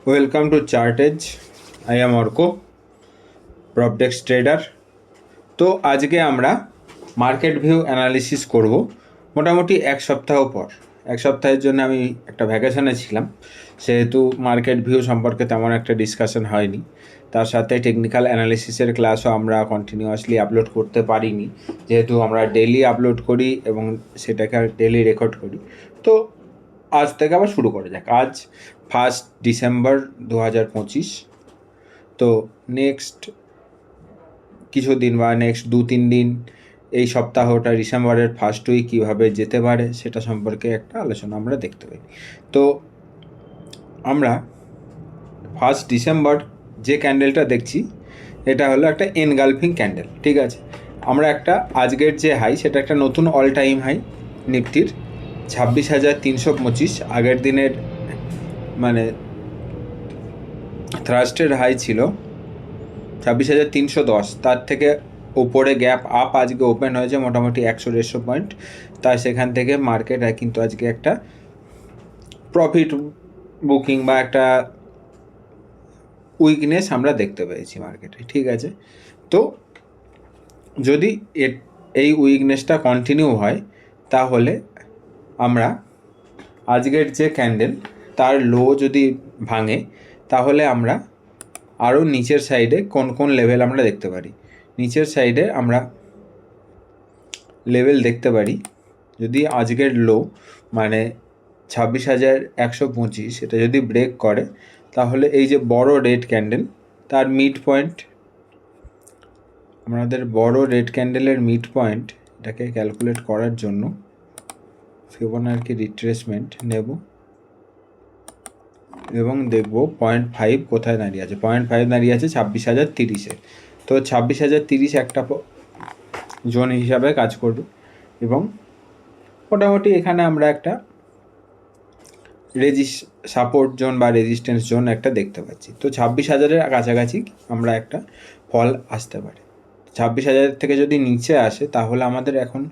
Welcome to Chartage. I am Arko, prop desk trader. তো আজকে আমরা মার্কেট ভিউ অ্যানালিসিস করব মোটামুটি এক সপ্তাহ পর। এক সপ্তাহের জন্য আমি একটা ভ্যাকেশনে ছিলাম, সেহেতু মার্কেট ভিউ সম্পর্কে তেমন একটা ডিসকাশন হয়নি। তার সাথে টেকনিক্যাল অ্যানালিসিসের ক্লাসও আমরা কন্টিনিউয়াসলি আপলোড করতে পারিনি, যেহেতু আমরা ডেলি আপলোড করি এবং সেটাকে ডেলি রেকর্ড করি। তো আজ থেকে আবার শুরু করা যাক। আজ 1 ডিসেম্বর 2025। তো নেক্সট কিছুদিন বা নেক্সট 2-3 দিন, এই সপ্তাহটা ডিসেম্বরের ফার্স্ট উইক কীভাবে যেতে পারে সেটা সম্পর্কে একটা আলোচনা আমরা দেখতে পাই। তো আমরা 1 ডিসেম্বর যে ক্যান্ডেলটা দেখছি এটা হলো একটা এনগালফিং ক্যান্ডেল, ঠিক আছে। আমরা একটা আজকের যে হাই সেটা একটা নতুন অল টাইম হাই নিফটির 26,325। আগের দিনের মানে থ্রাস্টের হাই ছিল 26,310, তার থেকে ওপরে গ্যাপ আপ আজকে ওপেন হয়েছে মোটামুটি 100-150 পয়েন্ট। তাই সেখান থেকে মার্কেট কিন্তু আজকে একটা প্রফিট বুকিং বা একটা উইকনেস আমরা দেখতে পেয়েছি মার্কেটে, ঠিক আছে। তো যদি এই উইকনেসটা কন্টিনিউ হয় তাহলে আমরা আজকের যে ক্যান্ডেল তার লো যদি ভাঙে তাহলে আমরা আরও নিচের সাইডে কোন কোন লেভেল আমরা দেখতে পারি। নিচের সাইডে আমরা লেভেল দেখতে পারি, যদি আজকের লো মানে 26,125 এটা যদি ব্রেক করে তাহলে এই যে বড় রেড ক্যান্ডেল তার মিড পয়েন্ট, আমাদের বড় রেড ক্যান্ডেলের মিড পয়েন্ট, এটাকে ক্যালকুলেট করার জন্য ফিবোনাকি রিট্রেসমেন্ট নেব এবং দেখব 0.5 কোথায় দাঁড়িয়ে আছে। 0.5 দাঁড়িয়ে আছে 26,030-এ। তো 26,030 একটা জোন হিসাবে কাজ করবে এবং মোটামুটি এখানে আমরা একটা সাপোর্ট জোন বা রেজিস্ট্যান্স জোন একটা দেখতে পাচ্ছি। তো 26,000-এর কাছাকাছি আমরা একটা ফল আসতে পারে। 26,000 থেকে যদি নিচে আসে তাহলে আমাদের এখন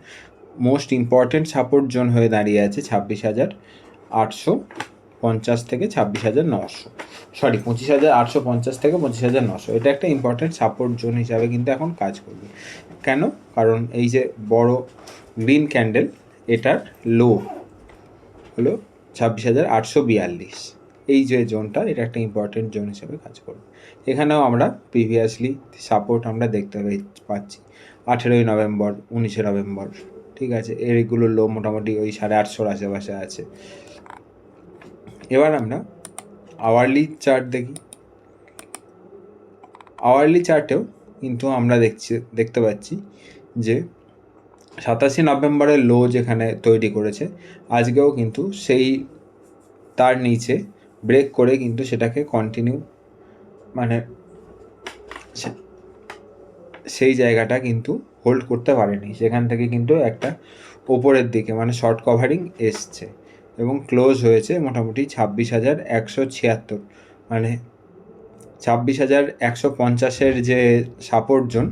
মোস্ট ইম্পর্টেন্ট সাপোর্ট জোন হয়ে দাঁড়িয়ে আছে 26,850 থেকে 26,900, 25,850 থেকে 25,900। এটা একটা ইম্পর্টেন্ট সাপোর্ট জোন হিসাবে কিন্তু এখন কাজ করবে। কেন? কারণ এই যে বড় গ্রিন ক্যান্ডেল এটার লো হলো 26,842। এই যে জোনটা এটা একটা ইম্পর্টেন্ট জোন হিসেবে কাজ করবে। এখানেও আমরা প্রিভিয়াসলি সাপোর্ট আমরা দেখতে পাচ্ছি 18ই নভেম্বর, 19শে নভেম্বর, ঠিক আছে। এইগুলো লো মোটামুটি ওই 850-র আশেপাশে আছে। এবার আমরা আওয়ারলি চার্ট দেখি। আওয়ারলি চার্টেও কিন্তু আমরা দেখতে পাচ্ছি যে 27 নভেম্বরের লো যেখানে তৈরি করেছে আজকেও কিন্তু সেই তার নিচে ব্রেক করে কিন্তু সেটাকে কন্টিনিউ মানে সেই জায়গাটা কিন্তু হোল্ড করতে পারেনি। সেখান থেকে কিন্তু একটা ওপরের দিকে মানে শর্ট কভারিং এসছে এবং ক্লোজ হয়েছে মোটামুটি 26,176, মানে 26,150-এর যে সাপোর্ট জোন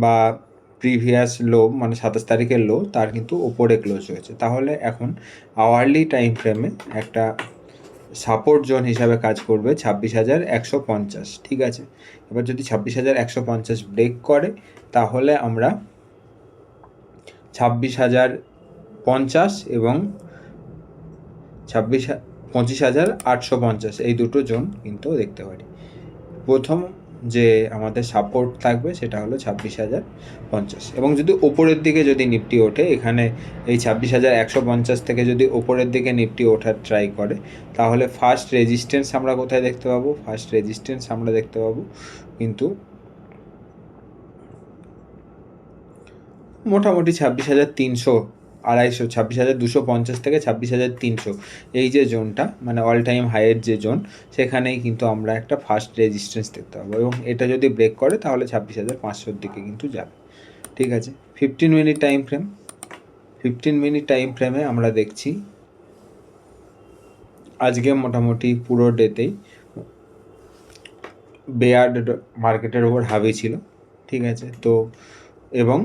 বা প্রিভিয়াস লো মানে 27 তারিখের লো তার কিন্তু ওপরে ক্লোজ হয়েছে। তাহলে এখন আওয়ারলি টাইম ফ্রেমে একটা সাপোর্ট জোন হিসাবে কাজ করবে 26,150, ঠিক আছে। এবার যদি 26,150 ব্রেক করে তাহলে আমরা 26,050 এবং 25,850 এই দুটো জোন কিন্তু দেখতে পারি। প্রথম যে আমাদের সাপোর্ট থাকবে সেটা হলো 26,050 এবং যদি ওপরের দিকে যদি নিফটি ওঠে, এখানে এই 26,150 থেকে যদি ওপরের দিকে নিফটি ওঠার ট্রাই করে তাহলে ফার্স্ট রেজিস্ট্যান্স আমরা কোথায় দেখতে পাবো? ফার্স্ট রেজিস্ট্যান্স আমরা দেখতে পাবো কিন্তু মোটামুটি 26,300, 250, 26,250 থেকে 26,300 এই যে জোনটা মানে অল টাইম হাইয়ের যে জোন, সেখানেই কিন্তু আমরা একটা ফার্স্ট রেজিস্ট্যান্স দেখতে পাবো এবং এটা যদি ব্রেক করে তাহলে 26,500-র দিকে কিন্তু যাবে, ঠিক আছে। 15 minute time frame, 15 minute time ফ্রেমে আমরা দেখছি আজকে মোটামুটি পুরো ডেতেই বেয়ার মার্কেটের ওপর হাবি ছিল, ঠিক আছে। তো এবং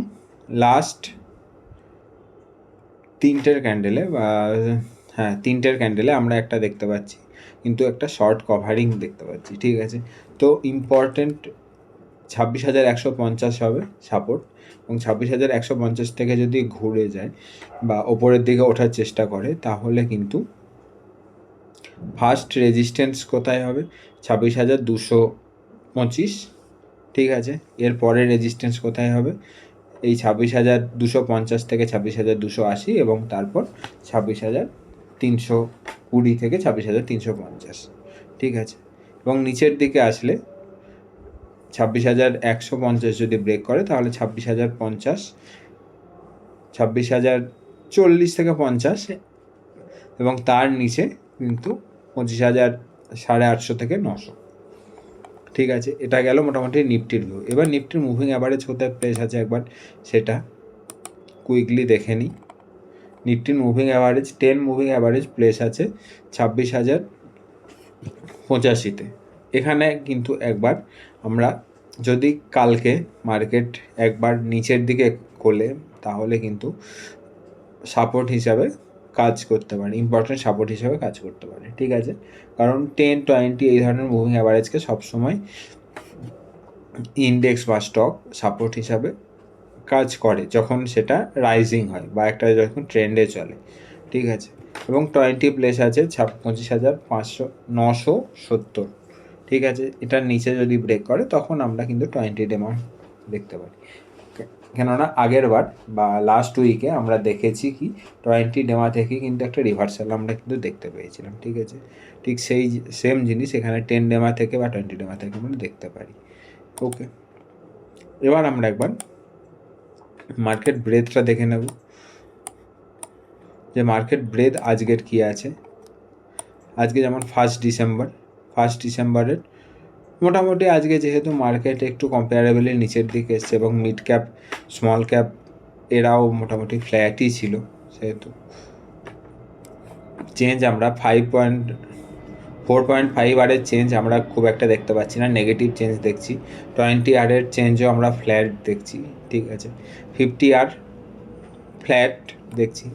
লাস্ট তিনটের ক্যান্ডেলে আমরা একটা দেখতে পাচ্ছি কিন্তু একটা শর্ট কভারিং দেখতে পাচ্ছি, ঠিক আছে। তো ইম্পর্টেন্ট 26,150 হবে সাপোর্ট, এবং 26,150 থেকে যদি ঘুরে যায় বা ওপরের দিকে ওঠার চেষ্টা করে, তাহলে কিন্তু ফার্স্ট রেজিস্ট্যান্স কোথায় হবে? 26,225, ঠিক আছে। এর পরের রেজিস্ট্যান্স কোথায় হবে? এই 26,250 থেকে 26,280, এবং তারপর 26,320 থেকে 26,350, ঠিক আছে। এবং নিচের দিকে আসলে 26,150 যদি ব্রেক করে, তাহলে 26,050, 26,040 থেকে 50, এবং তার নিচে কিন্তু 25,850 থেকে 900, ঠিক আছে। এটা গেল মোটামুটি নিফটির ভিউ। এবার নিফটির মুভিং অ্যাভারেজ কোথায় প্লেস আছে একবার সেটা কুইকলি দেখে নিই। নিফটির moving average 10 moving average place আছে 26,085-তে। এখানে কিন্তু একবার আমরা যদি কালকে মার্কেট একবার নিচের দিকে খোলে, তাহলে কিন্তু সাপোর্ট হিসাবে কাজ করতে পারে, ইম্পর্টেন্ট সাপোর্ট হিসাবে কাজ করতে পারে, ঠিক আছে। কারণ 10, 20 এই ধরনের মুভিং অ্যাভারেজকে সবসময় ইন্ডেক্স বা স্টক সাপোর্ট হিসাবে কাজ করে যখন সেটা রাইজিং হয় বা একটা যখন ট্রেন্ডে চলে, ঠিক আছে। এবং 20 প্লেস আছে 25,970, ঠিক আছে। এটার নিচে যদি ব্রেক করে, তখন আমরা কিন্তু 20 ডেমন দেখতে পারি। কেননা আগের বার বা লাস্ট উইকে আমরা দেখেছি কি 20 ডেমা থেকে কিন্তু একটা রিভার্সাল আমরা কিন্তু দেখতে পেয়েছিলাম, ঠিক আছে। ঠিক সেই সেম জিনিস এখানে 10 ডেমা থেকে বা 20 ডেমা থেকে আমরা দেখতে পারি। ওকে, এবার আমরা একবার মার্কেট ব্রেথটা দেখে নেব যে মার্কেট ব্রেথ আজকের কি আছে। আজকে যেমন 1 ডিসেম্বরের মোটামুটি আজকে যেহেতু মার্কেট একটু কম্পারেবলি নিচের দিকে এসছে এবং মিড ক্যাপ স্মল ক্যাপ এরাও মোটামুটি ফ্ল্যাটই ছিল, সেহেতু চেঞ্জ আমরা 4.5 আরের চেঞ্জ আমরা খুব একটা দেখতে পাচ্ছি না, নেগেটিভ চেঞ্জ দেখছি। 20 আরের চেঞ্জও আমরা ফ্ল্যাট দেখছি, ঠিক আছে। 50 আর ফ্ল্যাট দেখছি।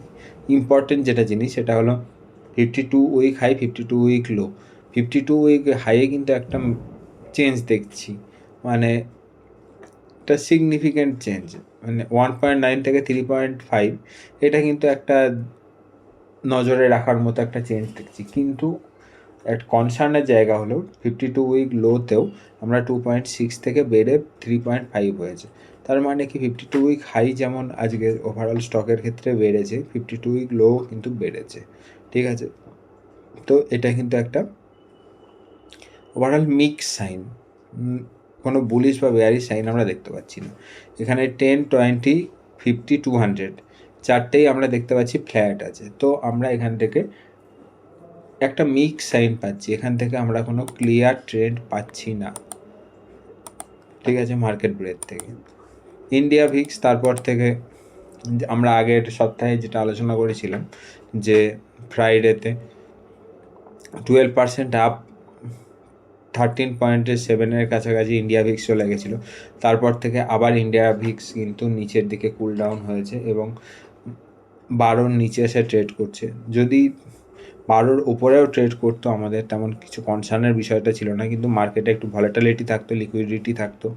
ইম্পর্টেন্ট যেটা জিনিস সেটা হলো 52 week high, 52 week low. 52 week হাইয়ে কিন্তু একটা চেঞ্জ দেখছি, মানে একটা সিগনিফিক্যান্ট চেঞ্জ, মানে 1.9 থেকে 3.5, এটা কিন্তু একটা নজরে রাখার মতো একটা চেঞ্জ দেখছি। কিন্তু একটা কনসার্নের জায়গা হলো 52 উইক লোতেও আমরা 2.6 থেকে বেড়ে 3.5 হয়েছে। তার মানে কি 52 উইক হাই যেমন আজকে ওভারঅল স্টকের ক্ষেত্রে বেড়েছে, 52 উইক লো কিন্তু বেড়েছে, ঠিক আছে। তো এটা কিন্তু একটা ওভারঅল মিক্স সাইন, কোনো বুলিশ বা বেয়ারিশ সাইন আমরা দেখতে পাচ্ছি না। এখানে 10, 20, 50, 200 চারটেই আমরা দেখতে পাচ্ছি ফ্ল্যাট আছে। তো আমরা এখান থেকে একটা মিক্স সাইন পাচ্ছি, এখান থেকে আমরা কোনো ক্লিয়ার ট্রেন্ড পাচ্ছি না, ঠিক আছে। মার্কেট ব্রেথ থেকে ইন্ডিয়া ভিক্স, তারপর থেকে আমরা আগের সপ্তাহে যেটা আলোচনা করেছিলাম যে ফ্রাইডেতে 12% আপ, 13.7 কাছাকাছি ইন্ডিয়া ভিক্স চলে গেছিলো। তারপর থেকে আবার ইন্ডিয়া ভিক্স কিন্তু নিচের দিকে কুল ডাউন হয়েছে এবং 12 নিচে এসে ট্রেড করছে। যদি 12 উপরেও ট্রেড করতো আমাদের তেমন কিছু কনসার্নের বিষয়টা ছিল না, কিন্তু মার্কেটে একটু ভলেটিলিটি থাকতো, লিকুইডিটি থাকতো।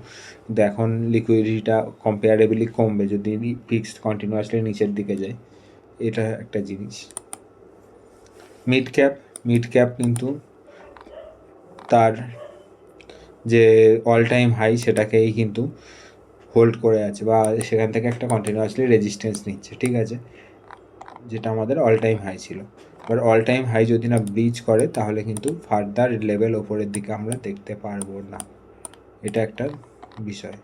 কিন্তু এখন লিকুইডিটিটা কম্পেয়ারেবলি কমবে যদি ফিক্সড কন্টিনিউয়াসলি নিচের দিকে যায়, এটা একটা জিনিস। মিড ক্যাপ কিন্তু তার যে অল টাইম হাই সেটাকেই কিন্তু হোল্ড করে আছে বা সেখান থেকে একটা কন্টিনিউয়াসলি রেজিস্ট্যান্স নিচ্ছে, ঠিক আছে, যেটা আমাদের অল টাইম হাই ছিল। এবার অল টাইম হাই যদি না ব্রিচ করে, তাহলে কিন্তু ফার্দার লেভেল ওপরের দিকে আমরা দেখতে পারবো না, এটা একটা বিষয়।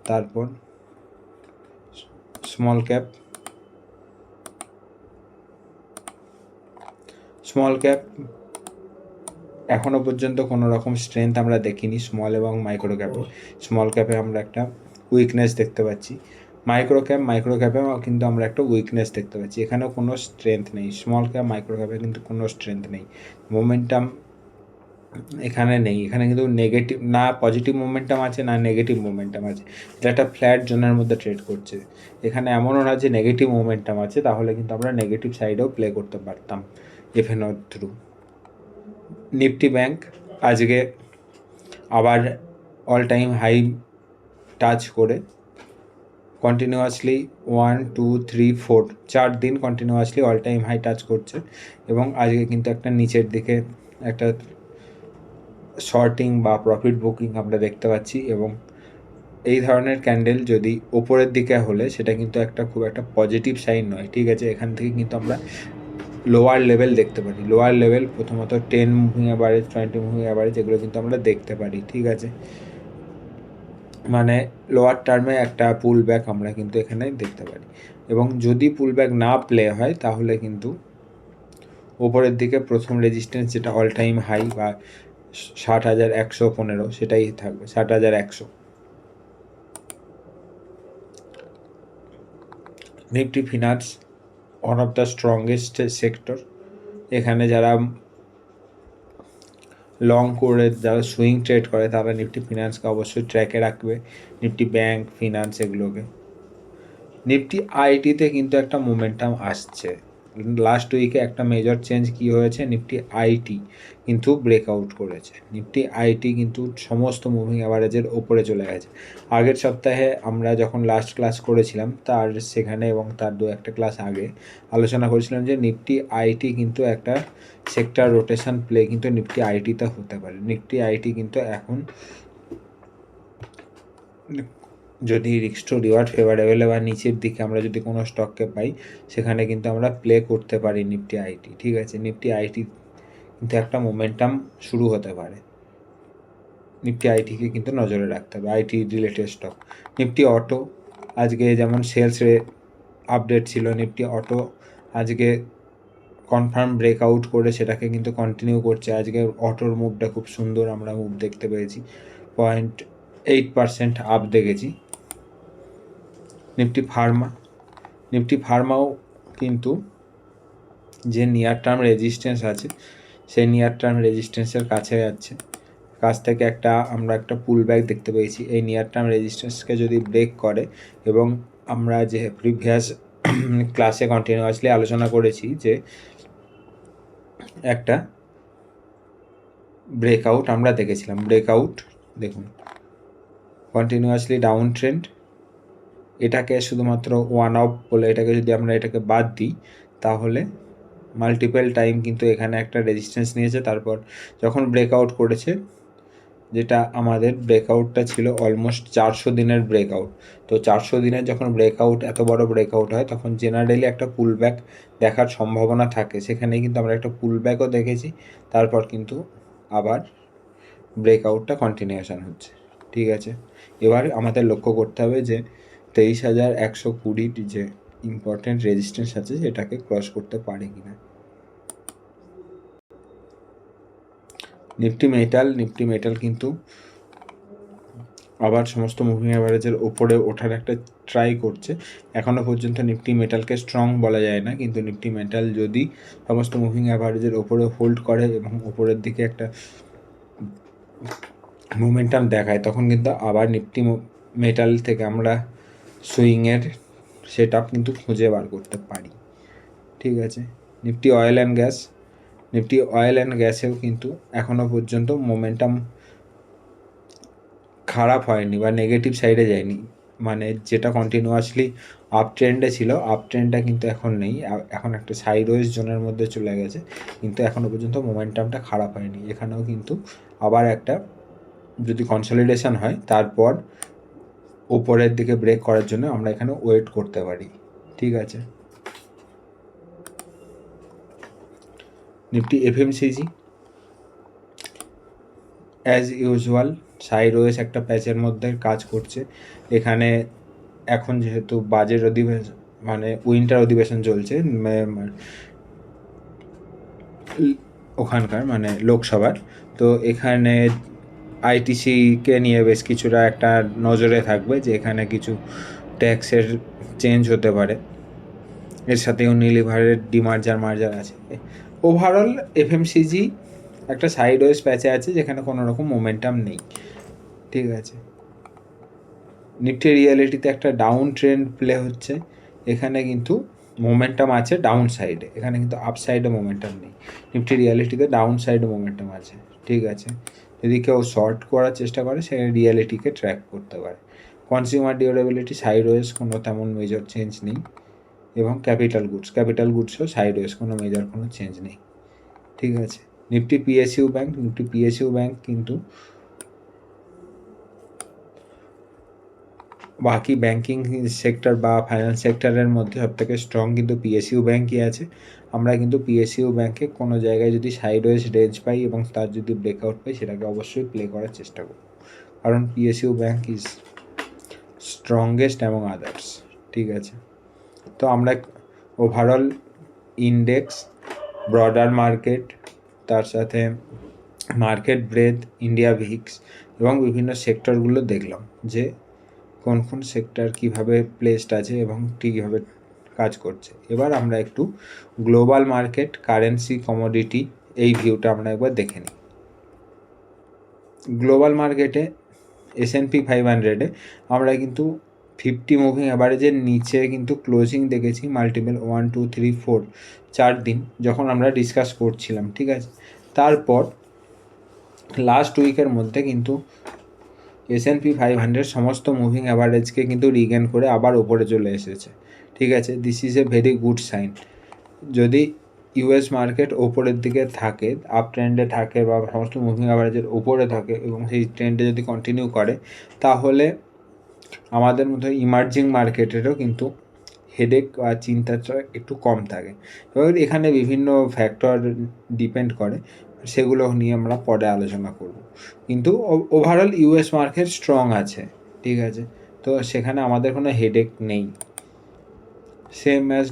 তারপর স্মল ক্যাপ এখনও পর্যন্ত কোনো রকম স্ট্রেংথ আমরা দেখিনি স্মল এবং মাইক্রো ক্যাপে। স্মল ক্যাপে আমরা একটা উইকনেস দেখতে পাচ্ছি, মাইক্রো ক্যাপেও কিন্তু আমরা একটা উইকনেস দেখতে পাচ্ছি। এখানেও কোনো স্ট্রেংথ নেই, স্মল ক্যাপ মাইক্রো ক্যাপে কিন্তু কোনো স্ট্রেংথ নেই, মোমেন্টাম এখানে নেই। এখানে কিন্তু নেগেটিভ না পজিটিভ মোমেন্টাম আছে না নেগেটিভ মোমেন্টাম আছে, এটা একটা ফ্ল্যাট জোনের মধ্যে ট্রেড করছে। এখানে এমনও না যে নেগেটিভ মোমেন্টাম আছে, তাহলে কিন্তু আমরা নেগেটিভ সাইডেও প্লে করতে পারতাম এফএনওর থ্রু। নিফটি ব্যাংক আজকে আবার অল টাইম হাই টাচ করে কন্টিনিউয়াসলি 1 2 3 4 4 দিন continuously all time high touch করছে এবং আজকে কিন্তু একটা নিচের দিকে একটা শর্টিং বা প্রফিট বুকিং আমরা দেখতে পাচ্ছি। এবং এই ধরনের ক্যান্ডেল যদি ওপরের দিকে হলে সেটা কিন্তু একটা খুব একটা পজিটিভ সাইন নয়, ঠিক আছে। এখান থেকে কিন্তু আমরা লোয়ার লেভেল দেখতে পারি। লোয়ার লেভেল প্রথমত 10 মুভিং অ্যাভারেজ, 20 মুভিং অ্যাভারেজ, এগুলো কিন্তু আমরা দেখতে পারি, ঠিক আছে। মানে লোয়ার টার্মে একটা পুল ব্যাক আমরা কিন্তু এখানে দেখতে পারি। এবং যদি পুল ব্যাক না প্লে হয় তাহলে কিন্তু ওপরের দিকে প্রথম রেজিস্ট্যান্স যেটা অল টাইম হাই বা 60,115 সেটাই থাকবে, 60,100। Nifty finance one of the strongest sector. এখানে যারা লং করে, যারা সুইং ট্রেড করে তারা নিফটি ফিনান্সকে অবশ্যই ট্র্যাকে রাখবে, নিফটি ব্যাংক, ফিনান্স এগুলোকে। নিফটি আইটিতে কিন্তু একটা মোমেন্টাম আসছে। লাস্ট উইকে একটা মেজর চেঞ্জ কি হয়েছে, নিফটি আইটি কিন্তু ব্রেকআউট করেছে। নিফটি আইটি কিন্তু সমস্ত মুভিং অ্যাভারেজের ওপরে চলে গেছে। আগের সপ্তাহে আমরা যখন লাস্ট ক্লাস করেছিলাম তার সেখানে এবং তার দু একটা ক্লাস আগে আলোচনা করেছিলাম যে নিফটি আইটি কিন্তু একটা সেক্টর রোটেশন প্লে কিন্তু নিফটি আইটিতে হতে পারে। নিফটি আইটি কিন্তু এখন যদি রিস্ক টু রিওয়ার্ড ফেভারেবল বা নিচের দিকে আমরা যদি কোনো স্টককে পাই সেখানে কিন্তু আমরা প্লে করতে পারি নিফটি আইটি, ঠিক আছে। নিফটি আইটি কিন্তু একটা মোমেন্টাম শুরু হতে পারে। নিফটি আইটিকে কিন্তু নজরে রাখতে হবে, IT related stock. Nifty auto আজকে যেমন সেলস আপডেট ছিল, নিফটি অটো আজকে কনফার্ম ব্রেকআউট করে সেটাকে কিন্তু কন্টিনিউ করছে। আজকে অটোর মুভটা খুব সুন্দর আমরা মুভ দেখতে পেয়েছি, 0.8% আপ দেখেছি। নিফটি ফার্মাও কিন্তু যে নিয়ার টার্ম রেজিস্ট্যান্স আছে সেই নিয়ার টার্ম রেজিস্ট্যান্সের কাছে যাচ্ছে, কাছ থেকে আমরা একটা পুল ব্যাক দেখতে পেয়েছি। এই নিয়ার টার্ম রেজিস্ট্যান্সকে যদি ব্রেক করে, এবং আমরা যে প্রিভিয়াস ক্লাসে কন্টিনিউয়াসলি আলোচনা করেছি যে একটা ব্রেকআউট আমরা দেখেছিলাম, ব্রেকআউট দেখুন কন্টিনিউয়াসলি ডাউন ট্রেন্ড, এটাকে শুধুমাত্র ওয়ান অফ বলে এটাকে যদি আমরা এটাকে বাদ দিই তাহলে মাল্টিপল টাইম কিন্তু এখানে একটা রেজিস্ট্যান্স নিয়েছে। তারপর যখন ব্রেকআউট করেছে, যেটা আমাদের ব্রেকআউটটা ছিল অলমোস্ট 400 দিনের ব্রেকআউট। তো 400 দিনের যখন ব্রেকআউট, এত বড় ব্রেকআউট হয় তখন জেনারেলি একটা পুল ব্যাক দেখার সম্ভাবনা থাকে। সেখানে কিন্তু আমরা একটা পুল ব্যাকও দেখেছি, তারপর কিন্তু আবার ব্রেকআউটটা কন্টিনিউশন হচ্ছে, ঠিক আছে। এবার আমাদের লক্ষ্য করতে হবে যে 23,120 যে ইম্পর্টেন্ট রেজিস্ট্যান্স আছে সেটাকে ক্রস করতে পারে কিনা। নিফটি মেটাল কিন্তু আবার সমস্ত মুভিং অ্যাভারেজের ওপরে ওঠার একটা ট্রাই করছে। এখনও পর্যন্ত নিফটি মেটালকে স্ট্রং বলা যায় না, কিন্তু নিফটি মেটাল যদি সমস্ত মুভিং অ্যাভারেজের ওপরে হোল্ড করে এবং ওপরের দিকে একটা মোমেন্টাম দেখায় তখন কিন্তু আবার নিফটি মেটাল থেকে আমরা সুইংয়ের সেট আপ কিন্তু খুঁজে বার করতে পারি, ঠিক আছে। নিফটি অয়েল অ্যান্ড গ্যাসেও কিন্তু এখনও পর্যন্ত মোমেন্টাম খারাপ হয়নি বা নেগেটিভ সাইডে যায়নি। মানে যেটা কন্টিনিউয়াসলি আপ ট্রেন্ডে ছিল, আপ ট্রেন্ডটা কিন্তু এখন নেই, এখন একটা সাইডওয়েজ জোনের মধ্যে চলে গেছে, কিন্তু এখনও পর্যন্ত মোমেন্টামটা খারাপ হয়নি। এখানেও কিন্তু আবার একটা যদি কনসলিডেশন হয় তারপর উপরের দিকে ব্রেক করার জন্য আমরা এখানে ওয়েট করতে পারি, ঠিক আছে। Nifty FMCG as usual sideways একটা প্যাচের মধ্যে কাজ করছে। এখানে এখন যেহেতু বাজেট অধিবেশন মানে উইন্টার অধিবেশন চলছে ওখানকার মানে লোকসভার, তো এখানে আইটিসিকে নিয়ে বেশ কিছুটা একটা নজরে থাকবে যে এখানে কিছু ট্যাক্সের চেঞ্জ হতে পারে। এর সাথে ইউনিলিভারের মার্জার আছে। ওভারঅল এফএমসিজি একটা সাইডওয়েজ প্যাচে আছে যেখানে কোনো রকম মোমেন্টাম নেই, ঠিক আছে। নিফটি রিয়েলিটিতে একটা ডাউন ট্রেন্ড প্লে হচ্ছে, এখানে কিন্তু মোমেন্টাম আছে ডাউন সাইডে, এখানে কিন্তু আপ সাইডে মোমেন্টাম নেই। নিফটি রিয়ালিটিতে ডাউন সাইডে মোমেন্টাম আছে, ঠিক আছে। যদি কেউ শর্ট করার চেষ্টা করে সে রিয়ালিটিকে ট্র্যাক করতে পারে। কনজিউমার ডিউরেবিলিটি সাইডওয়েজ কোনো তেমন মেজর চেঞ্জ নেই, এবং ক্যাপিটাল গুডসও সাইডওয়েজ কোনো মেজর কোনো চেঞ্জ নেই, ঠিক আছে। নিফটি পিএসইউ ব্যাংক কিন্তু বাকি ব্যাঙ্কিং সেক্টর বা ফাইন্যান্স সেক্টরের মধ্যে সবথেকে স্ট্রং কিন্তু পিএসইউ ব্যাঙ্কই আছে। আমরা কিন্তু পিএসইউ ব্যাঙ্কে কোনো জায়গায় যদি সাইডওয়েজ রেঞ্জ পাই এবং তার যদি ব্রেকআউট পাই সেটাকে অবশ্যই প্লে করার চেষ্টা করব, কারণ PSU bank is strongest among others, ঠিক আছে। তো আমরা ওভারঅল ইন্ডেক্স, ব্রডার মার্কেট, তার সাথে মার্কেট ব্রেথ, ইন্ডিয়া ভিক্স এবং বিভিন্ন সেক্টরগুলো দেখলাম যে কোন কোন সেক্টর কীভাবে প্লেসড আছে এবং কীভাবে কাজ করছে। এবার আমরা একটু গ্লোবাল মার্কেট, কারেন্সি, কমোডিটি এই ভিউটা আমরা একবার দেখে নিই। গ্লোবাল মার্কেটে S&P 500-এ আমরা কিন্তু 50 মুভিং অ্যাভারেজের নিচে কিন্তু ক্লোজিং দেখেছি মাল্টিপল 1 2 3 4 4 দিন যখন আমরা ডিসকাস করছিলাম, ঠিক আছে। তারপর লাস্ট উইকের মধ্যে কিন্তু S&P 500 সমস্ত মুভিং অ্যাভারেজকে কিন্তু রিগেন করে আবার ওপরে চলে এসেছে, ঠিক আছে। This is a very good sign. যদি ইউএস মার্কেট ওপরের দিকে থাকে, আপ ট্রেন্ডে থাকে বা সমস্ত মুভিং অ্যাভারেজের উপরে থাকে এবং সেই ট্রেন্ডে যদি কন্টিনিউ করে, তাহলে আমাদের মধ্যে ইমার্জিং মার্কেটেরও কিন্তু হেডেক বা চিন্তাটা একটু কম থাকে। এবার এখানে বিভিন্ন ফ্যাক্টর ডিপেন্ড করে, সেগুলো নিয়ে আমরা পরে আলোচনা করব। কিন্তু ওভারঅল ইউএস মার্কেট স্ট্রং আছে, ঠিক আছে। তো সেখানে আমাদের কোনো হেডেক নেই। সেম অ্যাজ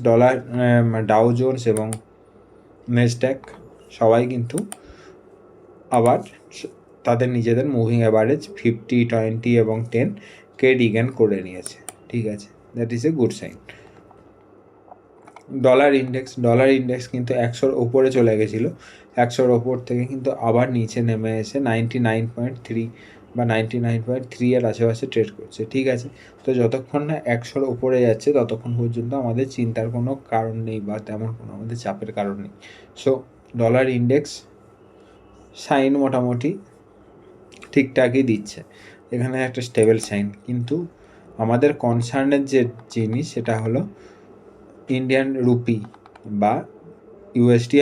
ডাউ জোন্স এবং নেসড্যাক সবাই কিন্তু আবার তাদের নিজেদের মুভিং অ্যাভারেজ 50, 20 এবং 10কে রিগেন করে নিয়েছে, ঠিক আছে। That is a good sign. Dollar index কিন্তু 100-র ওপরে চলে গেছিলো, 100-র ওপর থেকে কিন্তু আবার নিচে নেমে এসে 99.3 বা 99.3 এর আশেপাশে ট্রেড করছে, ঠিক আছে। তো যতক্ষণ না 100-র ওপরে যাচ্ছে ততক্ষণ পর্যন্ত আমাদের চিন্তার কোনো কারণ নেই বা তেমন কোনো আমাদের চাপের কারণ নেই। সো ডলার ইন্ডেক্স সাইন মোটামুটি ঠিকঠাকই দিচ্ছে, এখানে একটা স্টেবল সাইন। কিন্তু আমাদের কনসার্নের যে জিনিস সেটা হলো ইন্ডিয়ান রুপি বা ইউএসডি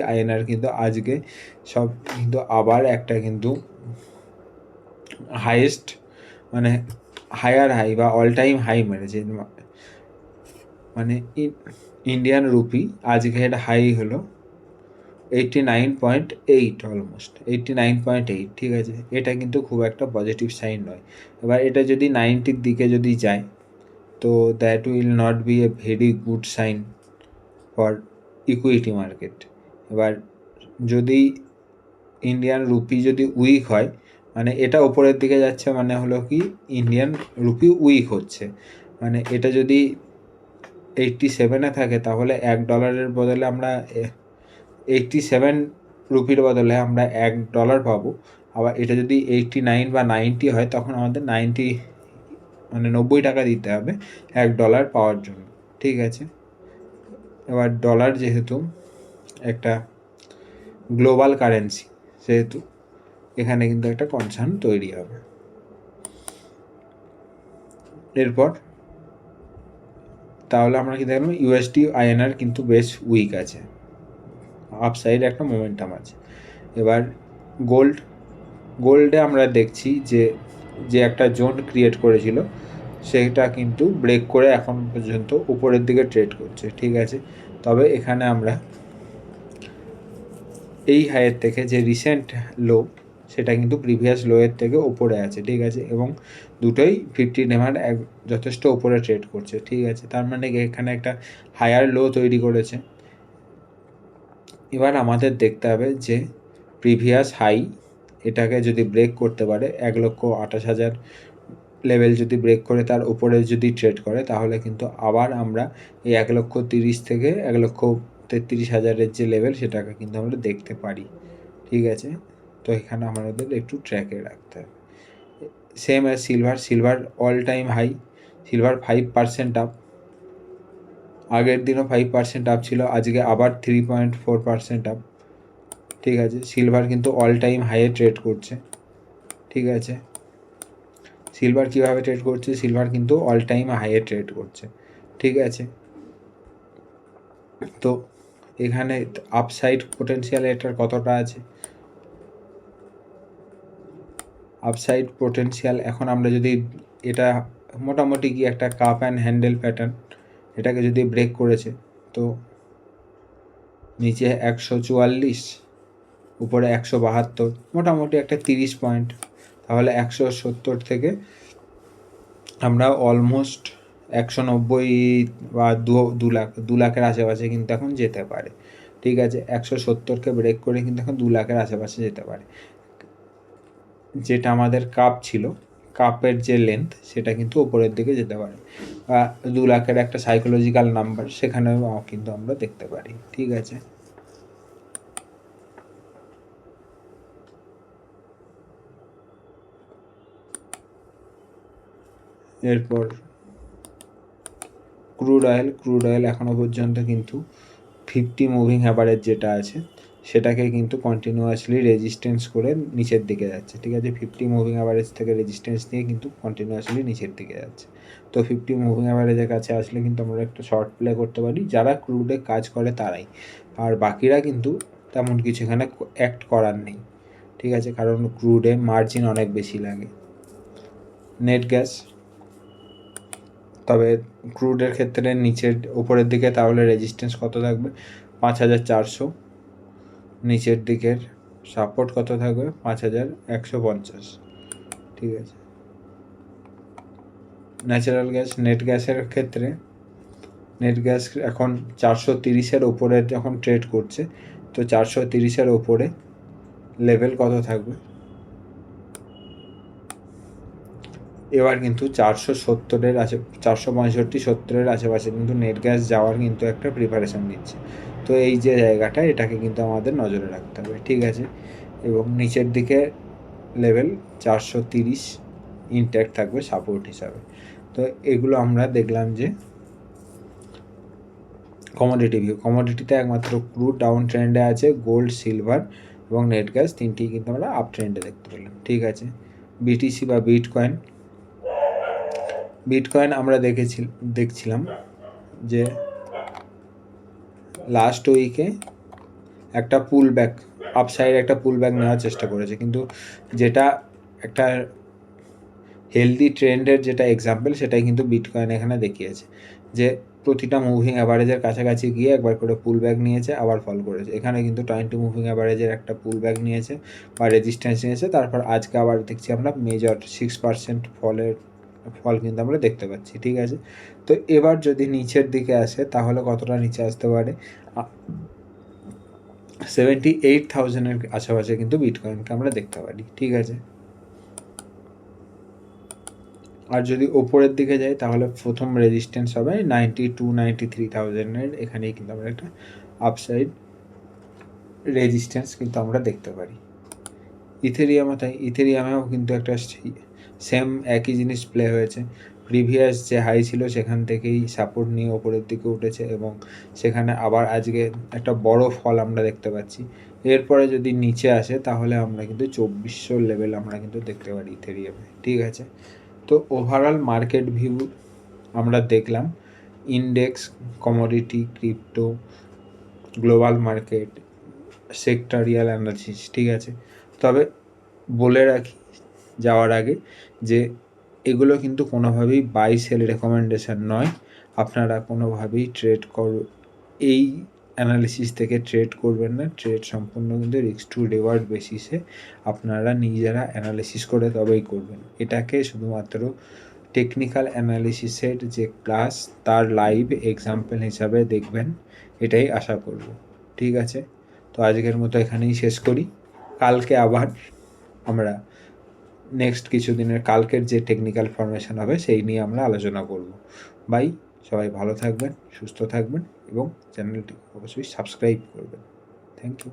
আইএনআর কিন্তু আজকে সব কিন্তু আবার একটা কিন্তু হাইয়েস্ট মানে হায়ার হাই বা অল টাইম হাই মেরেছে। মানে ইন্ডিয়ান রুপি আজকে এটা হাই হলো 89.8, অলমোস্ট 89.8, ঠিক আছে। এটা কিন্তু খুব একটা পজিটিভ সাইন নয়। এবার এটা যদি 90-র দিকে যদি যায় তো that will not be a very good sign for equity market. এবার যদি ইন্ডিয়ান রুপি যদি উইক হয়, মানে এটা ওপরের দিকে যাচ্ছে মানে হলো কি ইন্ডিয়ান রুপি উইক হচ্ছে, মানে এটা যদি 87-এ থাকে তাহলে $1 বদলে আমরা 87 রুপির বদলে আমরা $1 পাবো। আবার এটা যদি 89 বা 90 হয় তখন আমাদের 90 টাকা দিতে হবে $1 পাওয়ার জন্য, ঠিক আছে। এবার ডলার যেহেতু একটা গ্লোবাল কারেন্সি, সেহেতু এখানে কিন্তু একটা কনসার্ন তৈরি হবে। এরপর তাহলে আমরা কি দেখলাম, ইউএসডি আইএনআর কিন্তু বেশ উইক আছে, আপসাইড একটা মোমেন্টাম আছে। এবার গোল্ডে আমরা দেখছি যে একটা জোন ক্রিয়েট করেছিল সেটা কিন্তু ব্রেক করে এখন পর্যন্ত উপরের দিকে ট্রেড করছে, ঠিক আছে। তবে এখানে আমরা এই হাইয়ের থেকে যে রিসেন্ট লো সেটা কিন্তু প্রিভিয়াস লোয়ের থেকে ওপরে আছে, ঠিক আছে। এবং দুটোই 15 এমআর যথেষ্ট ওপরে ট্রেড করছে, ঠিক আছে। তার মানে এখানে একটা হায়ার লো তৈরি করেছে। এবার আমাদের দেখতে হবে যে প্রিভিয়াস হাই এটাকে যদি ব্রেক করতে পারে 1,28,000 লেভেল যদি ব্রেক করে তার উপরে যদি ট্রেড করে তাহলে কিন্তু আবার আমরা এই 1,30,000 থেকে 1,33,000-এর যে লেভেল সেটাকে কিন্তু আমরা দেখতে পারি, ঠিক আছে। তো এখানে আমাদের একটু ট্র্যাকে রাখতে হবে। Same as silver all time high, silver 5% up, আগের দিনও 5% আপ ছিল, আজকে আবার 3.4% আপ। ঠিক আছে, সিলভার কিন্তু অল টাইম হাইয়ে ট্রেড করছে। ঠিক আছে, সিলভার কীভাবে ট্রেড করছে, সিলভার কিন্তু অল টাইম হাইয়ে ট্রেড করছে। ঠিক আছে, তো এখানে আপসাইড পোটেনশিয়াল এটার কতটা আছে, আপসাইড পোটেনশিয়াল এখন আমরা যদি এটা মোটামুটি কি একটা কাপ অ্যান্ড হ্যান্ডেল প্যাটার্ন, এটাকে যদি ব্রেক করেছে তো নিচে 144, উপরে 172, মোটামুটি একটা 30 পয়েন্ট, তাহলে 170 থেকে আমরা অলমোস্ট 190 বা 2 লাখের আশেপাশে কিন্তু এখন যেতে পারে। ঠিক আছে, 170কে ব্রেক করে কিন্তু এখন 2 লাখের আশেপাশে যেতে পারে। যেটা আমাদের কাপ ছিল, কাপের যে লেন্থ সেটা কিন্তু ওপরের দিকে যেতে পারে, বা 2 লাখের একটা সাইকোলজিক্যাল নাম্বার সেখানেও কিন্তু আমরা দেখতে পারি। ঠিক আছে, এরপর ক্রুড অয়েল এখনও পর্যন্ত কিন্তু 50 মুভিং অ্যাভারেজ যেটা আছে সেটাকে কিন্তু কন্টিনিউয়াসলি রেজিস্ট্যান্স করে নিচের দিকে যাচ্ছে। ঠিক আছে, 50 মুভিং অ্যাভারেজ থেকে রেজিস্ট্যান্স দিয়ে কিন্তু কন্টিনিউয়াসলি নিচের দিকে যাচ্ছে। তো 50 মুভিং অ্যাভারেজের কাছে আসলে কিন্তু আমরা একটা শর্ট প্লে করতে পারি, যারা ক্রুডে কাজ করে তারাই, আর বাকিরা কিন্তু তেমন কিছু এখানে অ্যাক্ট করার নেই। ঠিক আছে, কারণ ক্রুডে মার্জিন অনেক বেশি লাগে। নেট গ্যাস, তবে ক্রুডের ক্ষেত্রে নিচের উপরের দিকে তাহলে রেজিস্ট্যান্স কত থাকবে, 5400, নিচের দিকের সাপোর্ট কত থাকবে, 5150। ঠিক আছে, ন্যাচারাল গ্যাস, নেট গ্যাসের ক্ষেত্রে নেট গ্যাস এখন 430-এর ওপরে যখন ট্রেড করছে, তো 430-এর ওপরে লেভেল কত থাকবে, এবার কিন্তু 470-এর 465-70-এর আশেপাশে কিন্তু নেট গ্যাস যাওয়ার কিন্তু একটা প্রিপারেশান দিচ্ছে। তো এই যে জায়গাটা, এটাকে কিন্তু আমাদের নজরে রাখতে হবে। ঠিক আছে, এবং নিচের দিকে লেভেল 430 ইনট্যাক্ট থাকবে সাপোর্ট হিসাবে। তো এগুলো আমরা দেখলাম যে কমোডিটি ভিউ। কমোডিটিতে একমাত্র ক্রুড ডাউন ট্রেন্ডে আছে, গোল্ড, সিলভার এবং নেট গ্যাস তিনটি কিন্তু আমরা আপ ট্রেন্ডে দেখতে পেলাম। ঠিক আছে, বিটিসি বা বিটকয়েন আমরা দেখছিলাম যে লাস্ট উইকে একটা পুল ব্যাক, আপসাইড একটা পুল ব্যাক নেওয়ার চেষ্টা করেছে, কিন্তু যেটা একটা হেলদি ট্রেন্ডের যেটা এক্সাম্পল সেটাই কিন্তু বিটকয়েন এখানে দেখিয়েছে, যে প্রতিটা মুভিং অ্যাভারেজের কাছাকাছি গিয়ে একবার করে পুল ব্যাক নিয়েছে, আবার ফল করেছে। এখানে কিন্তু 20 মুভিং অ্যাভারেজের একটা পুল ব্যাক নিয়েছে বা রেজিস্ট্যান্স নিয়েছে, তারপর আজকে আবার দেখছি আমরা মেজর 6% ফল কিন্তু আমরা দেখতে পাচ্ছি। ঠিক আছে, তো এবার যদি নিচের দিকে আসে তাহলে কতটা নিচে আসতে পারে, 78,000-এর আশেপাশে কিন্তু বিটকয়েনকে আমরা দেখতে পারি। ঠিক আছে, আর যদি ওপরের দিকে যাই তাহলে প্রথম রেজিস্ট্যান্স হবে 92-93,000-এর, এখানেই কিন্তু আমরা একটা আপসাইড রেজিস্ট্যান্স কিন্তু আমরা দেখতে পারি। ইথেরিয়ামেও কিন্তু একটা সেম একই জিনিস প্লে হয়েছে। প্রিভিয়াস যে হাই ছিল সেখান থেকেই সাপোর্ট নিয়ে ওপরের দিকে উঠেছে এবং সেখানে আবার আজকে একটা বড় ফল আমরা দেখতে পাচ্ছি। এরপরে যদি নিচে আসে তাহলে আমরা কিন্তু 2400 লেভেল আমরা কিন্তু দেখতে পারি ইথেরিয়ামে। ঠিক আছে, তো ওভারঅল মার্কেট ভিউ আমরা দেখলাম, index, commodity, crypto, global market, sectoral analysis. ঠিক আছে, তবে বলে রাখি যাওয়ার আগে যে এগুলো কিন্তু কোনোভাবেই বাই সেল রেকমেন্ডেশন নয়। আপনারা কোনোভাবেই এই অ্যানালিসিস থেকে ট্রেড করবেন না। ট্রেড সম্পূর্ণ কিন্তু রিস্ক টু রিওয়ার্ড বেসিসে আপনারা নিজেরা অ্যানালিসিস করে তবেই করবেন। এটাকে শুধুমাত্র টেকনিক্যাল অ্যানালিসিসের যে ক্লাস তার লাইভ এক্সাম্পল হিসাবে দেখবেন, এটাই আশা করব। ঠিক আছে, তো আজকের মতো এখানেই শেষ করি। কালকে আবার আমরা নেক্সট কিছুদিনের কালকের যে টেকনিক্যাল ফরমেশন হবে সেই নিয়ে আমরা আলোচনা করব। বাই, সবাই ভালো থাকবেন, সুস্থ থাকবেন এবং চ্যানেলটি অবশ্যই সাবস্ক্রাইব করবেন। Thank you.